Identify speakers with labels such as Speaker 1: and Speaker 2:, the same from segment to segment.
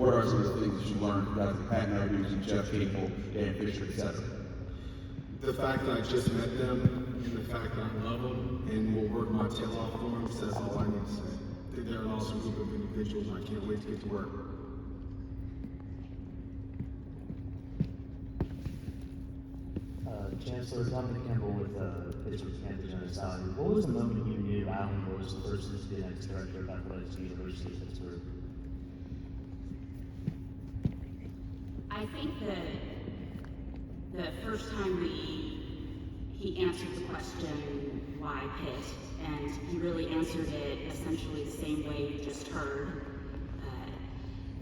Speaker 1: What are some of the things that you learned from guys like Pat and Jeff Cable, Dan Fisher, etc.?
Speaker 2: The fact that I just met them and the fact that I love them and will work my tail off for them says all I need to say. I think they're an awesome group of individuals and I can't wait to get to work.
Speaker 3: Chancellor Dominic Campbell with Pittsburgh campus on his salary. What was the moment you knew Alan was the person to be the next director of athletics at the University of Pittsburgh?
Speaker 4: I think that the first time he answered the question, why Pitt, and he really answered it essentially the same way you just heard.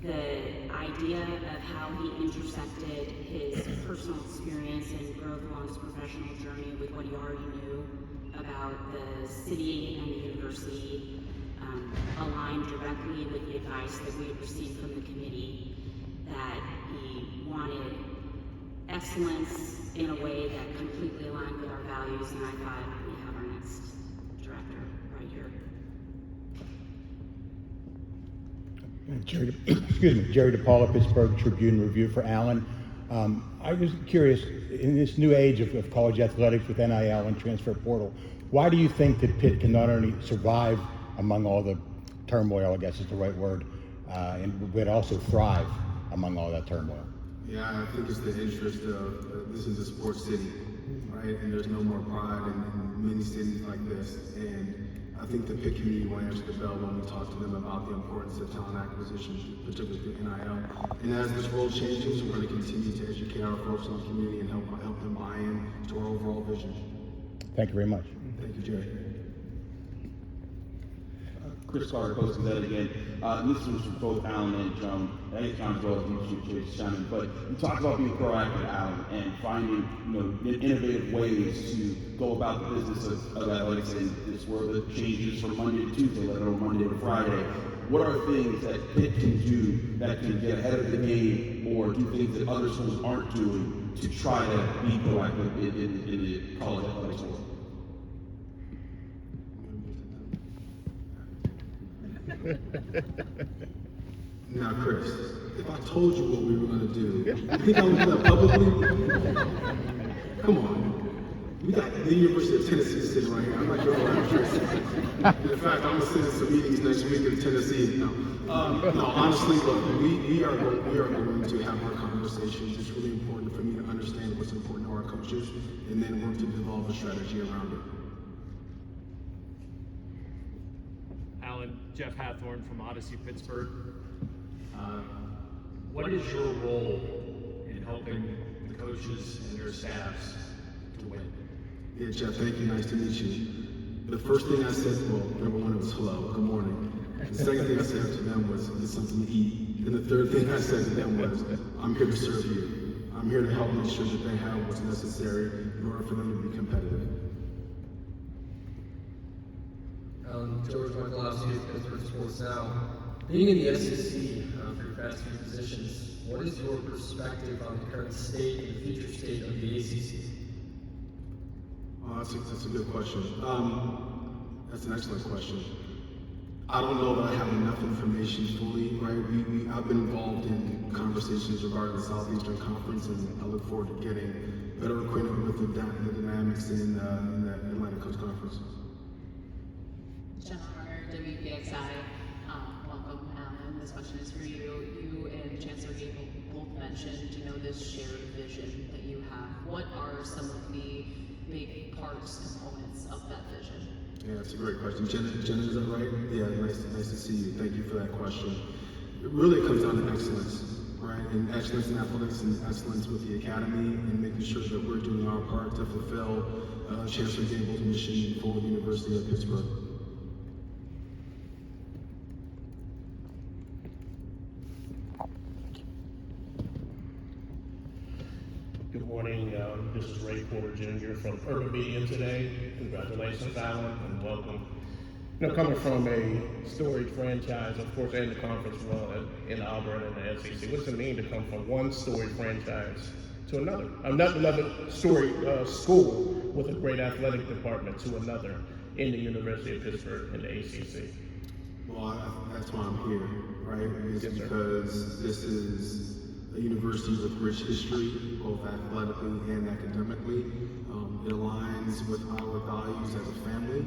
Speaker 4: The idea of how he intersected his personal experience and growth along his professional journey with what he already knew about the city and the university aligned directly with the advice that we had received from the committee, that he wanted excellence in a way that completely aligned with our values, and I thought we have our next director right here.
Speaker 5: Jerry DePaula, Pittsburgh Tribune Review for Alan. I was curious, in this new age of college athletics with NIL and transfer portal, why do you think that Pitt can not only survive among all the turmoil, I guess is the right word, but also thrive among all that turmoil?
Speaker 2: Yeah, I think it's the interest of, this is a sports city, right? And there's no more pride in many cities like this. And I think the Pitt community will answer the bell when we talk to them about the importance of talent acquisition, particularly through NIL. And as this world changes, we're going to continue to educate our folks in the community and help them buy in to our overall vision.
Speaker 5: Thank you very much.
Speaker 2: Thank you, Jerry.
Speaker 1: Chris Carter, Post Gazette again. This was from both Alan and Joan. I think John as well as you, Shannon. But you talked about being proactive, Alan, and finding innovative ways to go about the business of athletics in this world that changes from Monday to Tuesday, let alone Monday to Friday. What are things that Pitt can do that can get ahead of the game or do things that other schools aren't doing to try to be proactive in the college athletics world?
Speaker 2: Now, Chris, if I told you what we were going to do, you think I would do that publicly? Come on. We got the University of Tennessee sitting right here. I'm not sure what Chris. In fact, I'm going to sit in some meetings next week in Tennessee. No, honestly, look, we are going to have our conversations. It's really important for me to understand what's important to our coaches and then work to develop a strategy around it.
Speaker 6: Alan, Jeff Hathorn from Odyssey Pittsburgh. What is your role in helping the coaches and their staffs to win?
Speaker 2: Yeah, Jeff, thank you. Nice to meet you. The first thing I said, well, number one, it was hello, good morning. The second thing I said to them was, get something to eat. And the third thing I said to them was, I'm here to serve you. I'm here to help make sure that they have what's necessary in order for them to be competitive.
Speaker 7: George Michaelowski of Pittsburgh Sports Now. Being in the SEC for your past few positions, what is your perspective on the current state and the future state of the ACC?
Speaker 2: That's a good question. That's an excellent question. I don't know that I have enough information fully, right? I've been involved in conversations regarding the Southeastern Conference, and I look forward to getting better acquainted with the dynamics in the Atlantic Coast Conference.
Speaker 8: Jenna Harner, WPXI. Welcome, Alan. This question is for you. You and Chancellor Gable both mentioned, this shared vision that you have. What are some of the big parts, components of that vision?
Speaker 2: Yeah, that's a great question. Jenna, is that right? Yeah, nice to see you. Thank you for that question. It really comes down to excellence, right? And excellence in athletics and excellence with the academy and making sure that we're doing our part to fulfill Chancellor Gable's mission for the University of Pittsburgh.
Speaker 9: Good morning. This is Ray Porter Jr. from Urban Media Today. Congratulations, Alan, and welcome. Coming from a storied franchise, of course, and the conference run in Auburn and the SEC, what does it mean to come from one storied franchise to another? Another storied school with a great athletic department to another in the University of Pittsburgh and the ACC?
Speaker 2: Well, that's why I'm here, right, is because this is a university with rich history, both athletically and academically. It aligns with our values as a family.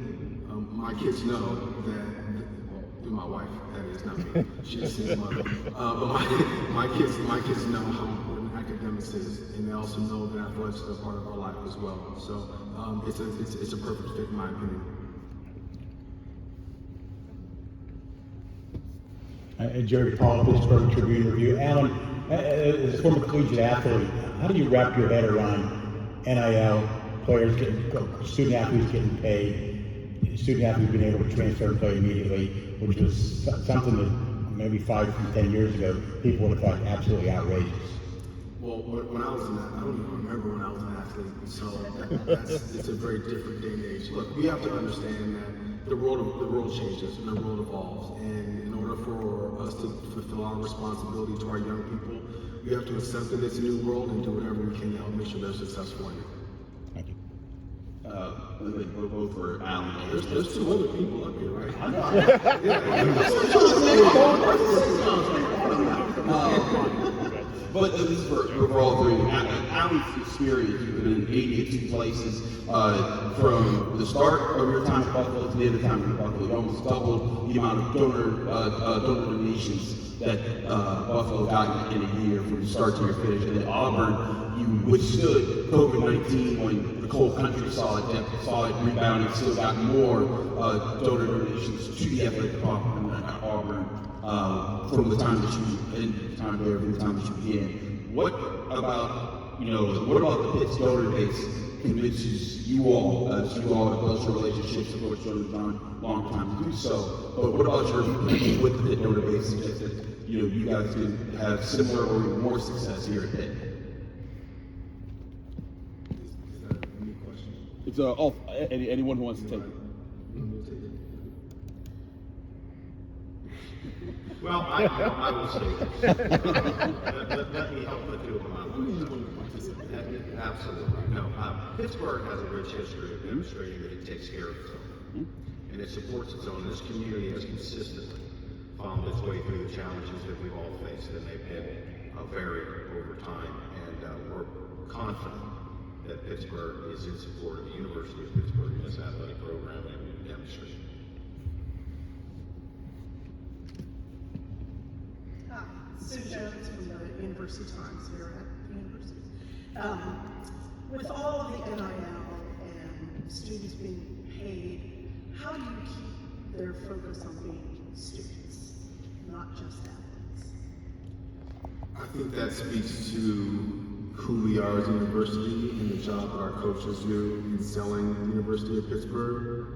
Speaker 2: My kids know that, well, my wife, that is not me, she's a single mother. But my kids know how important academics is, and they also know that athletics is a part of our life as well. So it's a perfect fit in my opinion.
Speaker 5: Jerry Paul, Pittsburgh Tribune Review. Alan, as a former collegiate athlete, how do you wrap your head around NIL, players student athletes getting paid, student athletes being able to transfer and play immediately, which was something that maybe 5 to 10 years ago people would have thought absolutely outrageous?
Speaker 2: Well, when I was I don't even remember when I was an athlete, so it's a very different day and age. Look, we have to understand that the world changes and the world evolves, and in order for us to fulfill our responsibility to our young people, we have to accept that it's a new world and do whatever we can to help make sure they're successful in it.
Speaker 5: Thank you.
Speaker 1: We're both for Alan.
Speaker 2: There's 2 other people up here, right?
Speaker 1: But this is for all three. Alan's experience, you've been in 82 places. From the start of your time at Buffalo to the end of time at Buffalo, you almost doubled the amount of donor donations that Buffalo got in a year from start to finish. And at Auburn, you withstood COVID-19 when the whole country saw it rebound, and still got more donor donations to the athletic department at Auburn from the time that you from the time that you began. What about the Pitt's donor base convinces you all to build your relationships? Of course, Jordan's done a long time to do so. But what about your connection with the Pitt donor base suggests that you guys can have similar or even more success here at Pitt?
Speaker 2: Is that a new question?
Speaker 1: It's anyone who wants to take it.
Speaker 10: Well, I will say this. Let me help the two of them out. Absolutely. No, Pittsburgh has a rich history of demonstrating that it takes care of its own. And it supports its own. This community has consistently found its way through the challenges that we've all faced, and they've been varied over time. And we're confident that Pittsburgh is in support of the University of Pittsburgh and its athletic program and demonstration.
Speaker 11: Sue Jones from the University Times here at the university. With all of the NIL and students being paid, how do you keep their focus on being students, not just athletes?
Speaker 2: I think that speaks to who we are as a university and the job that our coaches do in selling the University of Pittsburgh.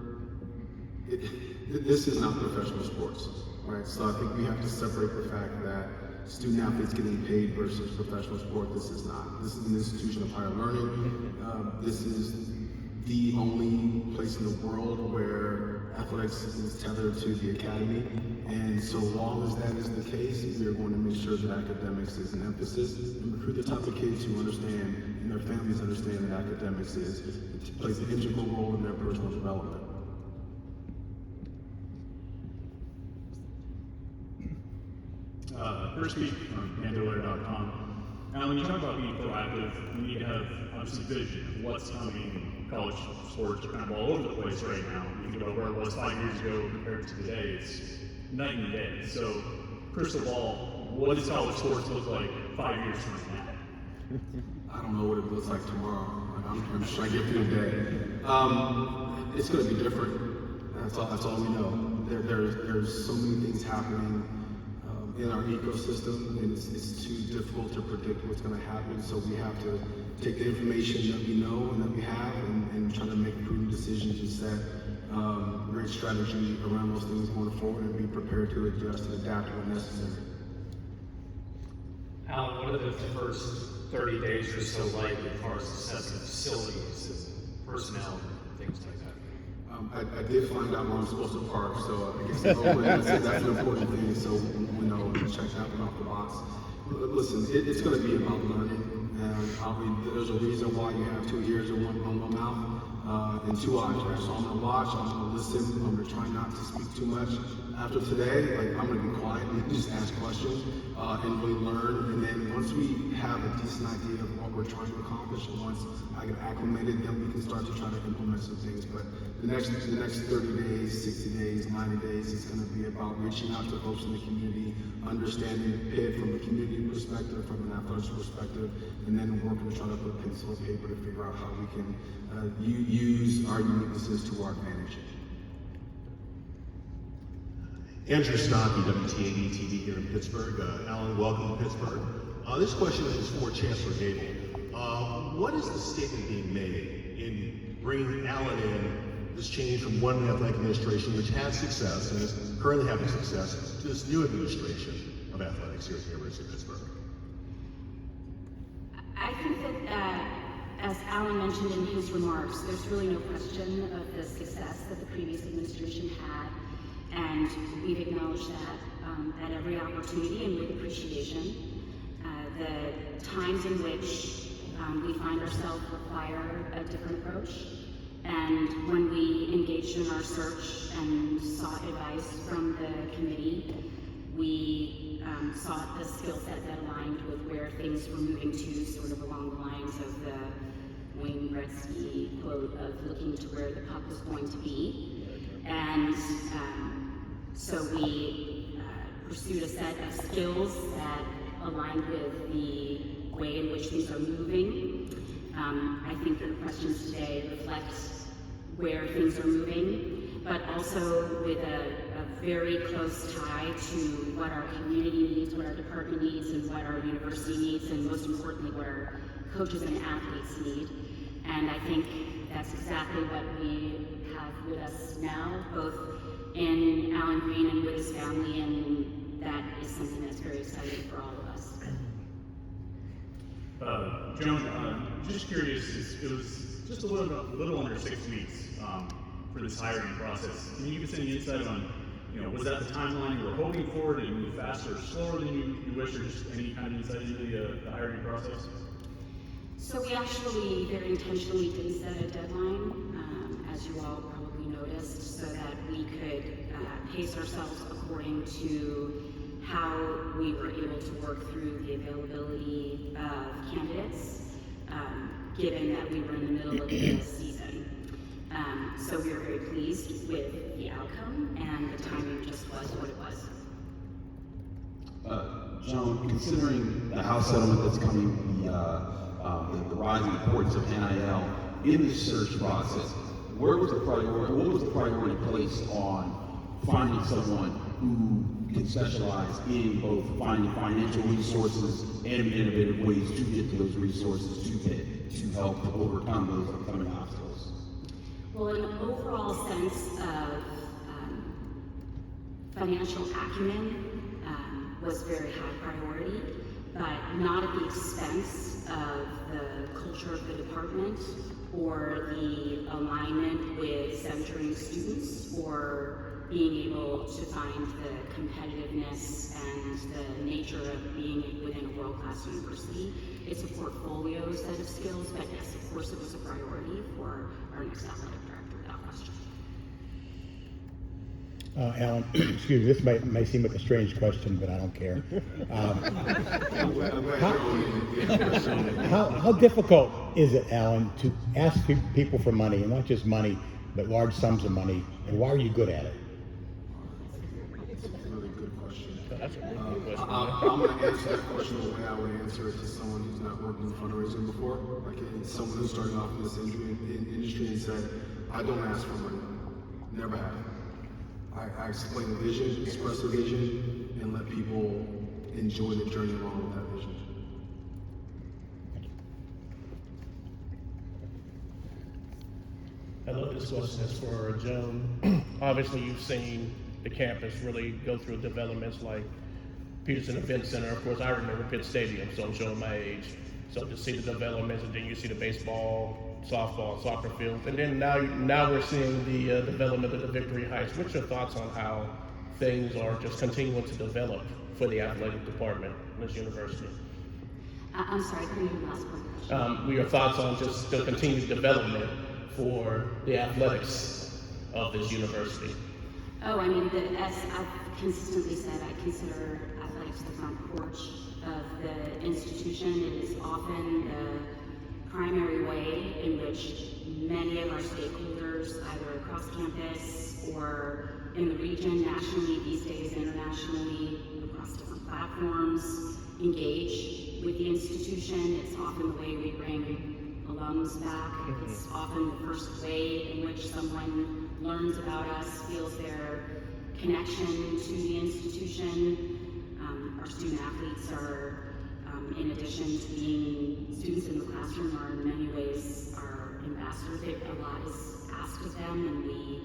Speaker 2: This is not professional sports, right? So I think we have to separate the fact that student athletes getting paid versus professional sport. This is not. This is an institution of higher learning. This is the only place in the world where athletics is tethered to the academy. And so long as that is the case, we are going to make sure that academics is an emphasis and recruit the type of kids who understand and their families understand that academics plays an integral role in their personal development.
Speaker 12: First Peak from Mandalore.com. Now, when you talk about being proactive, you need to have obviously vision of what's coming. College sports are kind of all over the place right now. You think about where it was 5 years ago compared to today, it's night and day. So, crystal ball, what does college sports look like 5 years from now?
Speaker 2: I don't know what it looks like tomorrow. I'm trying to get through the day. It's going to be different. That's all we know. There's so many things happening in our ecosystem, and it's too difficult to predict what's going to happen. So we have to take the information that we know and that we have, and try to make prudent decisions and set great strategy around those things going forward, and be prepared to adjust and adapt when necessary.
Speaker 6: Alan, what are the first 30 days or so like as far as assessing facilities and personnel and things like that?
Speaker 2: I did find out where I'm supposed to park, so I guess that's an important thing. So check that one off the box. Listen, it's going to be about learning, and there's a reason why you have 2 ears and one mouth. and two eyes, right? So I'm gonna watch, I'm gonna listen, I'm gonna try not to speak too much. After today, like, I'm gonna be quiet and just ask questions and really learn. And then once we have a decent idea of what we're trying to accomplish, and once I get acclimated, then we can start to try to implement some things. But the next 30 days, 60 days, 90 days is gonna be about reaching out to folks in the community, understanding Pitt from a community perspective, from an athletics perspective, and then working to try to put pencil and paper to figure out how we can use our uniquenesses to our advantage.
Speaker 13: Andrew Stockey, WTAD TV here in Pittsburgh. Alan, welcome to Pittsburgh. This question is for Chancellor Gable. What is the statement being made in bringing Alan in, this change from one athletic administration which had success and is currently having success, to this new administration of athletics here at the University of Pittsburgh?
Speaker 4: I think that, as Alan mentioned in his remarks, there's really no question of the success that the previous administration had, and we've acknowledged that at every opportunity and with appreciation. The times in which we find ourselves require a different approach, and when we engaged in our search and sought advice from the committee, we sought the skill set that aligned with where things were moving to, sort of along the lines of the Wayne Gretzky quote of looking to where the puck was going to be. And so we pursued a set of skills that aligned with the way in which things are moving. I think that the questions today reflect where things are moving, but also with a very close tie to what our community needs, what our department needs, and what our university needs, and most importantly, what our coaches and athletes need. And I think that's exactly what we have with us now, both in Alan Green and with his family, and that is something that's very exciting for all of us.
Speaker 12: Joan, just curious, it was just a little under 6 weeks for this hiring process. Can you give us any insight on, was that the timeline you were hoping for? Did it move faster or slower than you wished, or just any kind of insight into the hiring process?
Speaker 4: So we actually very intentionally didn't set a deadline, as you all probably noticed, so that we could pace ourselves according to how we were able to work through the availability of candidates, given that we were in the middle of the season. So we were very pleased with the outcome, and the timing just was what it was.
Speaker 1: Joan, considering the House settlement that's coming, the rising importance of NIL in the search process, what was the priority placed on finding someone who can specialize in both finding financial resources and innovative ways to get to those resources to help overcome those upcoming obstacles?
Speaker 4: Well, in an overall sense of financial acumen was very high priority, but not at the expense of the culture of the department or the alignment with centering students or being able to find the competitiveness and the nature of being within a world-class university. It's a portfolio set of skills, but yes, of course it was a priority for our next athletic director, without question.
Speaker 5: Alan, excuse me, this may seem like a strange question, but I don't care. How difficult is it, Alan, to ask people for money, and not just money, but large sums of money, and why are you good at it?
Speaker 2: That's a really good question. I'm going to answer that question the way I would answer it to someone who's not worked in fundraising before. Like someone who's starting off in this industry and said, I don't ask for money. Never have. I explain the vision, express the vision, and let people enjoy the journey along with that vision.
Speaker 9: I love this question. It's for Joan. Obviously, you've seen the campus really go through developments like Peterson Event Center. Of course, I remember Pitt Stadium, so I'm showing my age. So to see the developments, and then you see the baseball, softball, soccer fields, and then now we're seeing the development of the Victory Heights. What's your thoughts on how things are just continuing to develop for the athletic department in this university?
Speaker 4: I'm sorry, can you last one?
Speaker 9: Your thoughts on just the continued development for the athletics of this university?
Speaker 4: Oh, I mean, as I've consistently said, I consider athletics the front porch of the institution. It is often the primary way in which many of our stakeholders, either across campus or in the region, nationally, these days internationally, across different platforms, engage with the institution. It's often the way we bring alums back. It's often the first way in which someone learns about us, feels their connection to the institution. Our student athletes are, in addition to being students in the classroom, are in many ways our ambassadors. A lot is asked of them, and we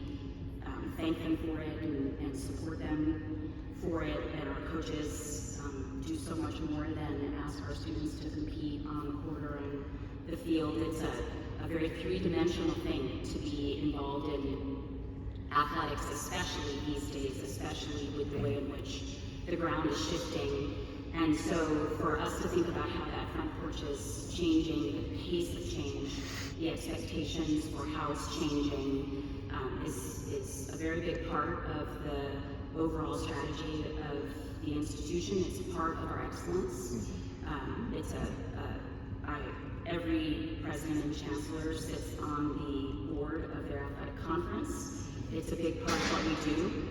Speaker 4: thank them for it and support them for it. And our coaches do so much more than ask our students to compete on the court or on the field. It's a very three-dimensional thing to be involved in athletics, especially these days, especially with the way in which the ground is shifting. And so for us to think about how that front porch is changing, the pace of change, the expectations for how it's changing, is a very big part of the overall strategy of the institution. It's part of our excellence. Every president and chancellor sits on the board of their athletic conference. It's a big part of what we do.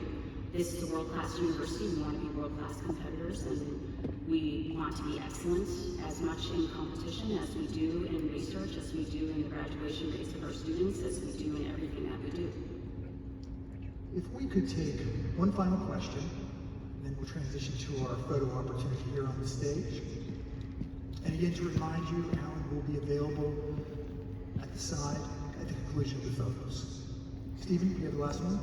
Speaker 4: This is a world-class university. We want to be world-class competitors, and we want to be excellent as much in competition as we do in research, as we do in the graduation rates of our students, as we do in everything that we do.
Speaker 14: If we could take one final question, then we'll transition to our photo opportunity here on the stage. And again, to remind you, Alan will be available at the side at the conclusion of the photos. Stephen, you have the last one?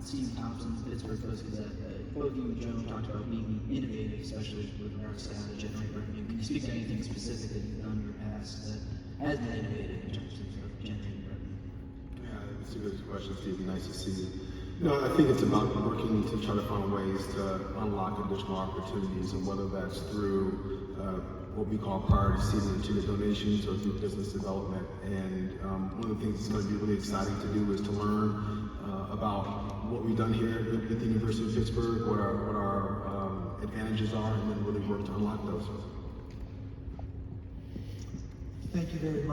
Speaker 15: Stephen Thompson, Pittsburgh Post-Gazette. Both you and Joe talked about being innovative, especially with regards to how to generate revenue. Can you speak to anything specific that you've done in your past that has been innovative in terms of generating revenue?
Speaker 2: Yeah, that's a good question, Stephen. Nice to see you. No, I think it's about working to try to find ways to unlock additional opportunities, and whether that's through what we call priority seed and achievement donations or through business development. And one of the things that's going to be really exciting to do is to learn about what we've done here at the University of Pittsburgh, what our advantages are, and then really work to unlock those.
Speaker 14: Thank you very much.